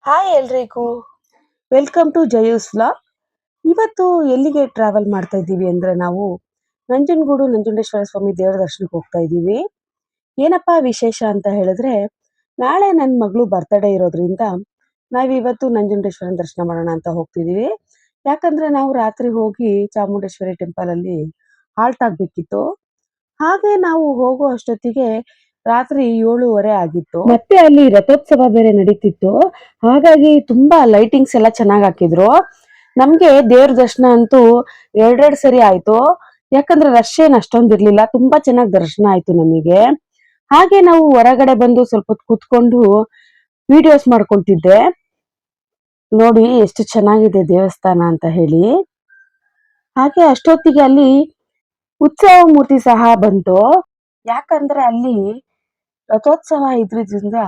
Hi ಎಲ್ರಿಗೂ, welcome to ಜಯೂಸ್ vlog. ಇವತ್ತು ಎಲ್ಲಿಗೆ ಟ್ರಾವೆಲ್ ಮಾಡ್ತಾ ಇದ್ದೀವಿ ಅಂದ್ರೆ ನಾವು ನಂಜನಗೂಡು ನಂಜುಂಡೇಶ್ವರ ಸ್ವಾಮಿ ದೇವರ ದರ್ಶನಕ್ಕೆ ಹೋಗ್ತಾ ಇದ್ದೀವಿ. ಏನಪ್ಪಾ ವಿಶೇಷ ಅಂತ ಹೇಳಿದ್ರೆ, ನಾಳೆ ನನ್ನ ಮಗಳು ಬರ್ತ್ಡೇ ಇರೋದ್ರಿಂದ ನಾವಿವತ್ತು ನಂಜುಂಡೇಶ್ವರನ ದರ್ಶನ ಮಾಡೋಣ ಅಂತ ಹೋಗ್ತಿದೀವಿ. ಯಾಕಂದ್ರೆ ನಾವು ರಾತ್ರಿ ಹೋಗಿ ಚಾಮುಂಡೇಶ್ವರಿ ಟೆಂಪಲ್ ಅಲ್ಲಿ ಹಾಲ್ಟ್ ಆಗ್ಬೇಕಿತ್ತು. ಹಾಗೆ ನಾವು ಹೋಗೋ ಅಷ್ಟೊತ್ತಿಗೆ ರಾತ್ರಿ 7:30 ಆಗಿತ್ತು. ಮತ್ತೆ ಅಲ್ಲಿ ರಥೋತ್ಸವ ಬೇರೆ ನಡೀತಿತ್ತು. ಹಾಗಾಗಿ ತುಂಬಾ ಲೈಟಿಂಗ್ಸ್ ಎಲ್ಲ ಚೆನ್ನಾಗಿ ಹಾಕಿದ್ರು. ನಮ್ಗೆ ದೇವ್ರ ದರ್ಶನ ಅಂತೂ ಎರಡೆರಡು ಸರಿ ಆಯ್ತು. ಯಾಕಂದ್ರೆ ರಶ್ ಏನ್ ಅಷ್ಟೊಂದಿರ್ಲಿಲ್ಲ, ತುಂಬಾ ಚೆನ್ನಾಗಿ ದರ್ಶನ ಆಯ್ತು ನಮಗೆ. ಹಾಗೆ ನಾವು ಹೊರಗಡೆ ಬಂದು ಸ್ವಲ್ಪ ಹೊತ್ತು ಕೂತ್ಕೊಂಡು ವಿಡಿಯೋಸ್ ಮಾಡ್ಕೊಳ್ತಿದ್ದೆ. ನೋಡಿ ಎಷ್ಟು ಚೆನ್ನಾಗಿದೆ ದೇವಸ್ಥಾನ ಅಂತ ಹೇಳಿ. ಹಾಗೆ ಅಷ್ಟೊತ್ತಿಗೆ ಅಲ್ಲಿ ಉತ್ಸವ ಮೂರ್ತಿ ಸಹ ಬಂತು. ಯಾಕಂದ್ರೆ ಅಲ್ಲಿ ರಥೋತ್ಸವ ಇದ್ರಿಂದ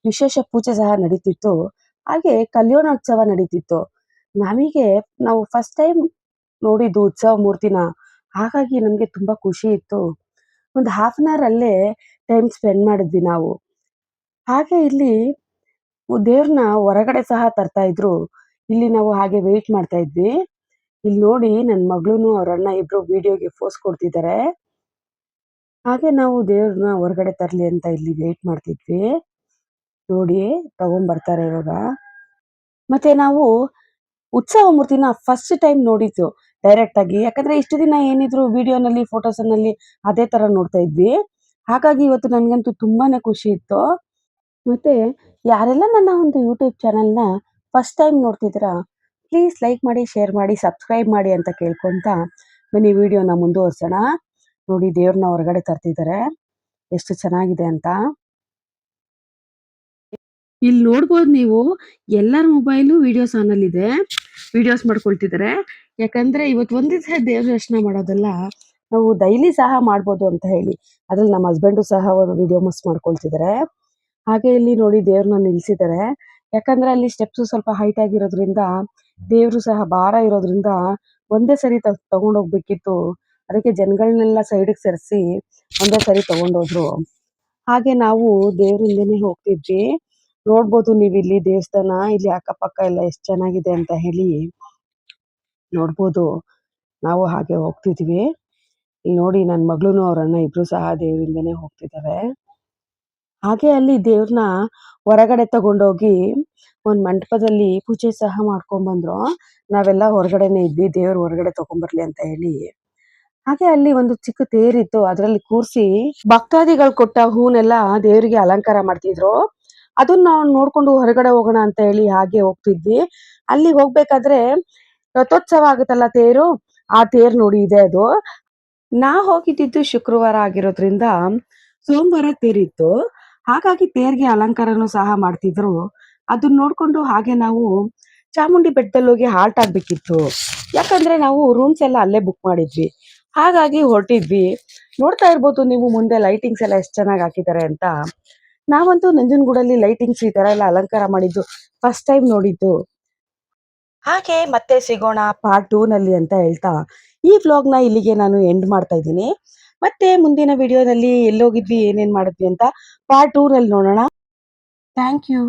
ವಿಶೇಷ ಪೂಜೆ ಸಹ ನಡೀತಿತ್ತು. ಹಾಗೆ ಕಲ್ಯಾಣೋತ್ಸವ ನಡೀತಿತ್ತು. ನಾವು ಫಸ್ಟ್ ಟೈಮ್ ನೋಡಿದ್ದು ಉತ್ಸವ ಮೂರ್ತಿನ. ಹಾಗಾಗಿ ನಮ್ಗೆ ತುಂಬಾ ಖುಷಿ ಇತ್ತು. ಒಂದು ಹಾಫ್ ಅನ್ ಅವರ್ ಅಲ್ಲೇ ಟೈಮ್ ಸ್ಪೆಂಡ್ ಮಾಡಿದ್ವಿ ನಾವು. ಹಾಗೆ ಇಲ್ಲಿ ದೇವ್ರನ್ನ ಹೊರಗಡೆ ಸಹ ತರ್ತಾ ಇದ್ರು. ಇಲ್ಲಿ ನಾವು ಹಾಗೆ ವೇಟ್ ಮಾಡ್ತಾ ಇದ್ವಿ. ಇಲ್ಲಿ ನೋಡಿ ನನ್ನ ಮಗಳೂನು ಅವ್ರ ಅಣ್ಣ ಇಬ್ರು ವಿಡಿಯೋಗೆ ಪೋಸ್ ಕೊಡ್ತಿದ್ದಾರೆ. ಹಾಗೆ ನಾವು ದೇವ್ರನ್ನ ಹೊರಗಡೆ ತರ್ಲಿ ಅಂತ ಇಲ್ಲಿ ವೇಟ್ ಮಾಡ್ತಿದ್ವಿ. ನೋಡಿ ತಗೊಂಡ್ಬರ್ತಾರೆ ಇವಾಗ. ಮತ್ತೆ ನಾವು ಉತ್ಸವ ಮೂರ್ತಿನ ಫಸ್ಟ್ ಟೈಮ್ ನೋಡಿದ್ದು ಡೈರೆಕ್ಟ್ ಆಗಿ. ಯಾಕಂದ್ರೆ ಇಷ್ಟು ದಿನ ಏನಿದ್ರು ವಿಡಿಯೋನಲ್ಲಿ ಫೋಟೋಸ್ನಲ್ಲಿ ಅದೇ ತರ ನೋಡ್ತಾ ಇದ್ವಿ. ಹಾಗಾಗಿ ಇವತ್ತು ನನ್ಗಂತೂ ತುಂಬಾನೇ ಖುಷಿ ಇತ್ತು. ಮತ್ತೆ ಯಾರೆಲ್ಲ ನನ್ನ ಒಂದು ಯೂಟ್ಯೂಬ್ ಚಾನೆಲ್ನ ಫಸ್ಟ್ ಟೈಮ್ ನೋಡ್ತಿದ್ದೀರಾ, ಪ್ಲೀಸ್ ಲೈಕ್ ಮಾಡಿ, ಶೇರ್ ಮಾಡಿ, ಸಬ್ಸ್ಕ್ರೈಬ್ ಮಾಡಿ ಅಂತ ಕೇಳ್ಕೊಂತ ಬನ್ನಿ ವಿಡಿಯೋನ ಮುಂದುವರ್ಸೋಣ. ನೋಡಿ ದೇವ್ರನ್ನ ಹೊರಗಡೆ ತರ್ತಿದ್ದಾರೆ, ಎಷ್ಟು ಚೆನ್ನಾಗಿದೆ ಅಂತ. ಇಲ್ಲಿ ನೋಡ್ಬೋದು ನೀವು, ಎಲ್ಲರ ಮೊಬೈಲು ವಿಡಿಯೋಸ್ ಆನ್ ಅಲ್ಲಿ ಇದೆ, ವಿಡಿಯೋಸ್ ಮಾಡ್ಕೊಳ್ತಿದ್ದಾರೆ. ಯಾಕಂದ್ರೆ ಇವತ್ತು ಒಂದ್ ದಿವಸ ದೇವ್ರ ದರ್ಶನ ಮಾಡೋದಲ್ಲ, ನಾವು ಡೈಲಿ ಸಹ ಮಾಡ್ಬೋದು ಅಂತ ಹೇಳಿ ಅದ್ರಲ್ಲಿ ನಮ್ಮ ಹಸ್ಬೆಂಡು ಸಹ ಒಂದು ವಿಡಿಯೋ ಮಿಸ್ ಮಾಡ್ಕೊಳ್ತಿದ್ದಾರೆ. ಹಾಗೆ ಇಲ್ಲಿ ನೋಡಿ ದೇವ್ರನ್ನ ನಿಲ್ಸಿದ್ದಾರೆ. ಯಾಕಂದ್ರೆ ಅಲ್ಲಿ ಸ್ಟೆಪ್ಸ್ ಸ್ವಲ್ಪ ಹೈಟ್ ಆಗಿರೋದ್ರಿಂದ, ದೇವ್ರು ಸಹ ಭಾರ ಇರೋದ್ರಿಂದ ಒಂದೇ ಸರಿ ತಗೊಂಡೋಗ್ಬೇಕಿತ್ತು. ಅದಕ್ಕೆ ಜನಗಳನ್ನೆಲ್ಲ ಸೈಡ್ಗೆ ಸರಿಸಿ ಒಂದೇ ಸರಿ ತಗೊಂಡೋದ್ರು. ಹಾಗೆ ನಾವು ದೇವ್ರಿಂದನೇ ಹೋಗ್ತಿದ್ವಿ. ನೋಡ್ಬೋದು ನೀವು ಇಲ್ಲಿ ದೇವಸ್ಥಾನ, ಇಲ್ಲಿ ಅಕ್ಕಪಕ್ಕ ಎಲ್ಲ ಎಷ್ಟು ಚೆನ್ನಾಗಿದೆ ಅಂತ ಹೇಳಿ ನೋಡ್ಬೋದು. ನಾವು ಹಾಗೆ ಹೋಗ್ತಿದ್ವಿ. ಇಲ್ಲಿ ನೋಡಿ ನನ್ನ ಮಗಳೂನು ಅವ್ರ ಅಣ್ಣ ಇಬ್ರು ಸಹ ದೇವರಿಂದನೇ ಹೋಗ್ತಿದ್ದಾರೆ. ಹಾಗೆ ಅಲ್ಲಿ ದೇವ್ರನ್ನ ಹೊರಗಡೆ ತಗೊಂಡೋಗಿ ಒಂದ್ ಮಂಟಪದಲ್ಲಿ ಪೂಜೆ ಸಹ ಮಾಡ್ಕೊಂಡ್ ಬಂದ್ರು. ನಾವೆಲ್ಲ ಹೊರಗಡೆನೆ ಇದ್ವಿ, ದೇವ್ರ ಹೊರಗಡೆ ತಗೊಂಡ್ಬರ್ಲಿ ಅಂತ ಹೇಳಿ. ಹಾಗೆ ಅಲ್ಲಿ ಒಂದು ಚಿಕ್ಕ ತೇರಿತ್ತು, ಅದರಲ್ಲಿ ಕೂರ್ಸಿ ಭಕ್ತಾದಿಗಳು ಕೊಟ್ಟ ಹೂನೆಲ್ಲ ದೇವರಿಗೆ ಅಲಂಕಾರ ಮಾಡ್ತಿದ್ರು. ಅದನ್ನ ನಾವು ನೋಡ್ಕೊಂಡು ಹೊರಗಡೆ ಹೋಗೋಣ ಅಂತ ಹೇಳಿ ಹಾಗೆ ಹೋಗ್ತಿದ್ವಿ. ಅಲ್ಲಿ ಹೋಗ್ಬೇಕಾದ್ರೆ ರಥೋತ್ಸವ ಆಗುತ್ತಲ್ಲ ತೇರು, ಆ ತೇರು ನೋಡಿ ಇದೆ ಅದು. ನಾ ಹೋಗಿದ್ದು ಶುಕ್ರವಾರ ಆಗಿರೋದ್ರಿಂದ ಸೋಮವಾರ ತೇರಿತ್ತು. ಹಾಗಾಗಿ ತೇರ್ಗೆ ಅಲಂಕಾರನು ಸಹ ಮಾಡ್ತಿದ್ರು. ಅದನ್ನ ನೋಡ್ಕೊಂಡು ಹಾಗೆ ನಾವು ಚಾಮುಂಡಿ ಬೆಟ್ಟದಲ್ಲಿ ಹೋಗಿ ಹಾಲ್ಟ್ ಆಗ್ಬೇಕಿತ್ತು. ಯಾಕಂದ್ರೆ ನಾವು ರೂಮ್ಸ್ ಎಲ್ಲ ಅಲ್ಲೇ ಬುಕ್ ಮಾಡಿದ್ವಿ. ಹಾಗಾಗಿ ಹೊರಟಿದ್ವಿ. ನೋಡ್ತಾ ಇರ್ಬೋದು ನೀವು ಮುಂದೆ ಲೈಟಿಂಗ್ಸ್ ಎಲ್ಲ ಎಷ್ಟು ಚೆನ್ನಾಗಿ ಹಾಕಿದ್ದಾರೆ ಅಂತ. ನಾವಂತೂ ನಂಜನಗೂಡಲ್ಲಿ ಲೈಟಿಂಗ್ಸ್ ಈ ತರ ಎಲ್ಲ ಅಲಂಕಾರ ಮಾಡಿದ್ದು ಫಸ್ಟ್ ಟೈಮ್ ನೋಡಿದ್ದು. ಹಾಗೆ ಮತ್ತೆ ಸಿಗೋಣ ಪಾರ್ಟ್ 2 ನಲ್ಲಿ ಅಂತ ಹೇಳ್ತಾ ಈ ವ್ಲಾಗ್ನ ಇಲ್ಲಿಗೆ ನಾನು ಎಂಡ್ ಮಾಡ್ತಾ ಇದ್ದೀನಿ. ಮತ್ತೆ ಮುಂದಿನ ವಿಡಿಯೋದಲ್ಲಿ ಎಲ್ಲೋಗಿದ್ವಿ, ಏನೇನ್ ಮಾಡಿದ್ವಿ ಅಂತ ಪಾರ್ಟ್ 2 ನಲ್ಲಿ ನೋಡೋಣ. Thank you.